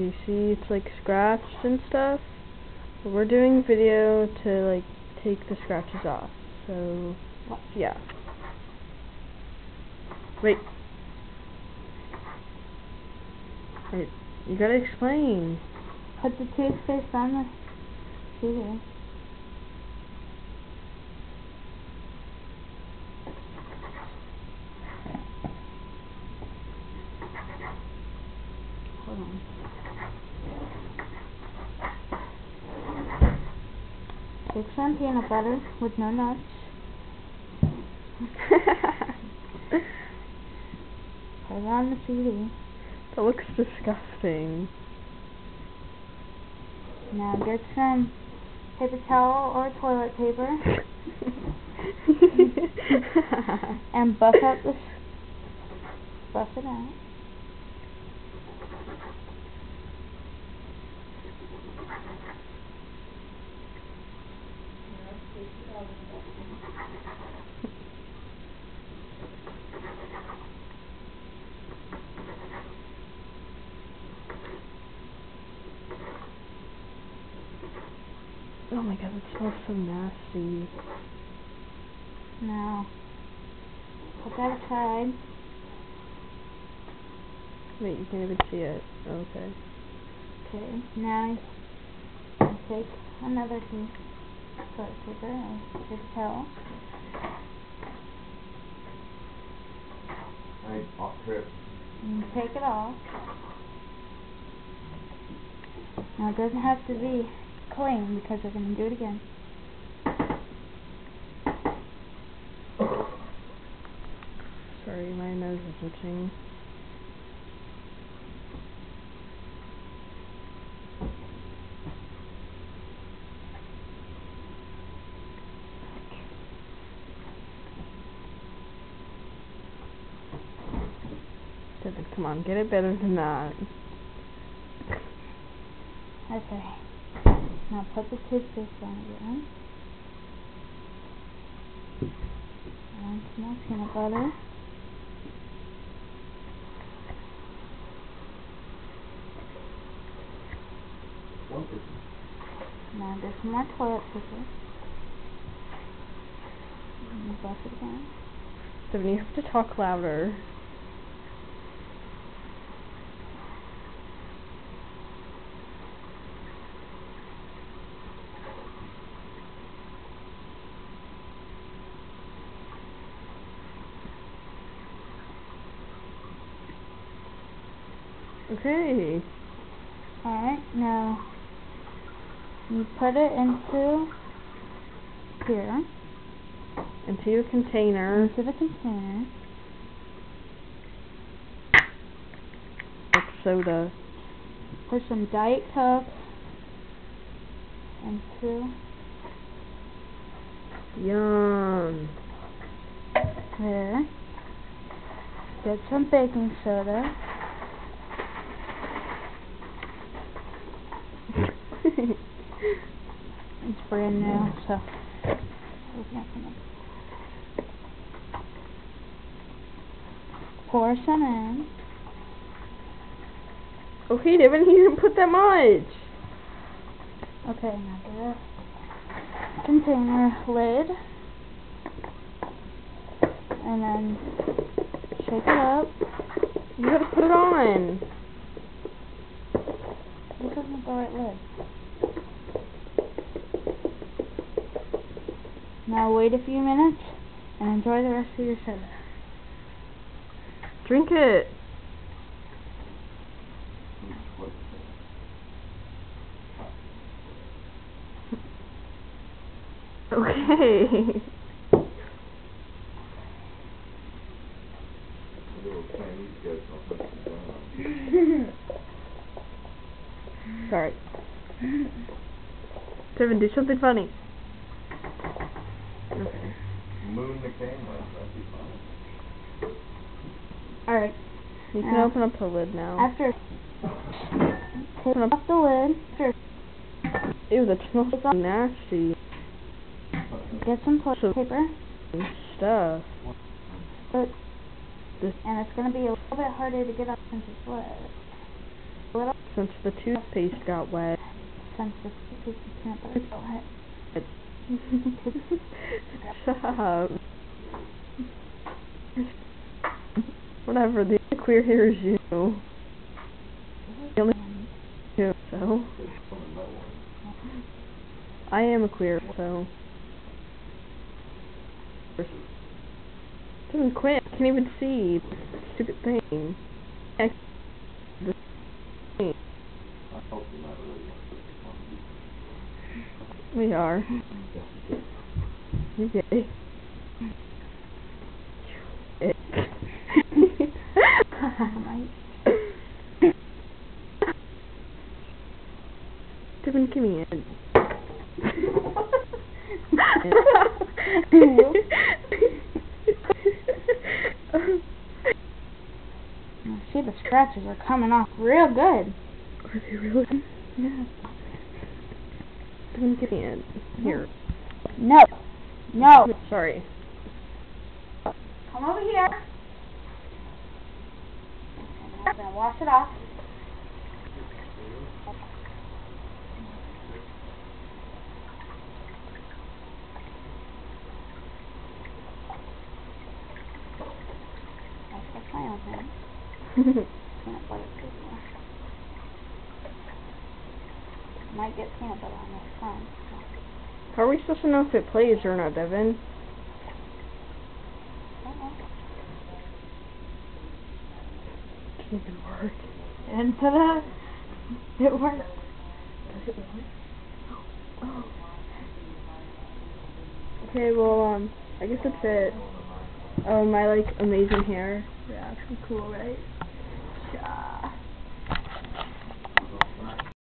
you see it's like scratched and stuff? But we're doing video to like take the scratches off. So, yeah. Wait. Wait, you gotta explain. Put the toothpaste on the CD. Hold on. Take some peanut butter with no nuts. Put it on the CD. That looks disgusting. Now get some paper towel or toilet paper and buff it out. Oh my god, that smells so nasty. Now, put that aside. Wait, you can't even see it. Okay. Okay, now you take another piece of toilet paper or paper towel. Nice hot trip. And take it off. Now it doesn't have to be clean because we're going to do it again. Sorry, my nose is itching. David, come on, get it better than that. Okay. Now put the toothpaste on again. And some more peanut butter. Now there's some more toilet paper. And buff it again. David, you have to talk louder. Okay. Alright, now you put it into here. Into the container. Into the container. Like soda. Put some Diet Coke into Yum. there. Get some baking soda. It's brand new, so it's not gonna. Pour some in. Okay, David, you didn't put that much. Okay, now get a container lid. And then shake it up. You gotta put it on. This isn't the right lid. Now wait a few minutes and enjoy the rest of your soda. Drink it. Okay. Sorry. Devin, do something funny. Okay. Moon the camera, that'd be fine. Alright. You can open up the lid now. After take off the lid. Ew, that smells so nasty. Get some toilet paper. Stuff. And it's going to be a little bit harder to get up since it's wet. little Since the toothpaste got wet. since the piece of peanut butter got wet. Shut up. Whatever, the only queer here is you. The only you, so. I am a queer, so. Doesn't quit. I can't even see. Stupid thing. I hope you're not really going to We are. You gay. Devin, give me it. See, the scratches are coming off real good. Are they really? Yeah. Devin, give me it. Here. No. No. Sorry. Come over here. I'm gonna wash it off. That's my own hand. Peanut butter too. Might get peanut butter on this tongue. How are we supposed to know if it plays or not, Devin? Doesn't even work. And ta-da! It worked. Does it work? Oh. Okay, well, I guess that's it. Oh, my, like, amazing hair. Yeah, it's cool, right? Yeah.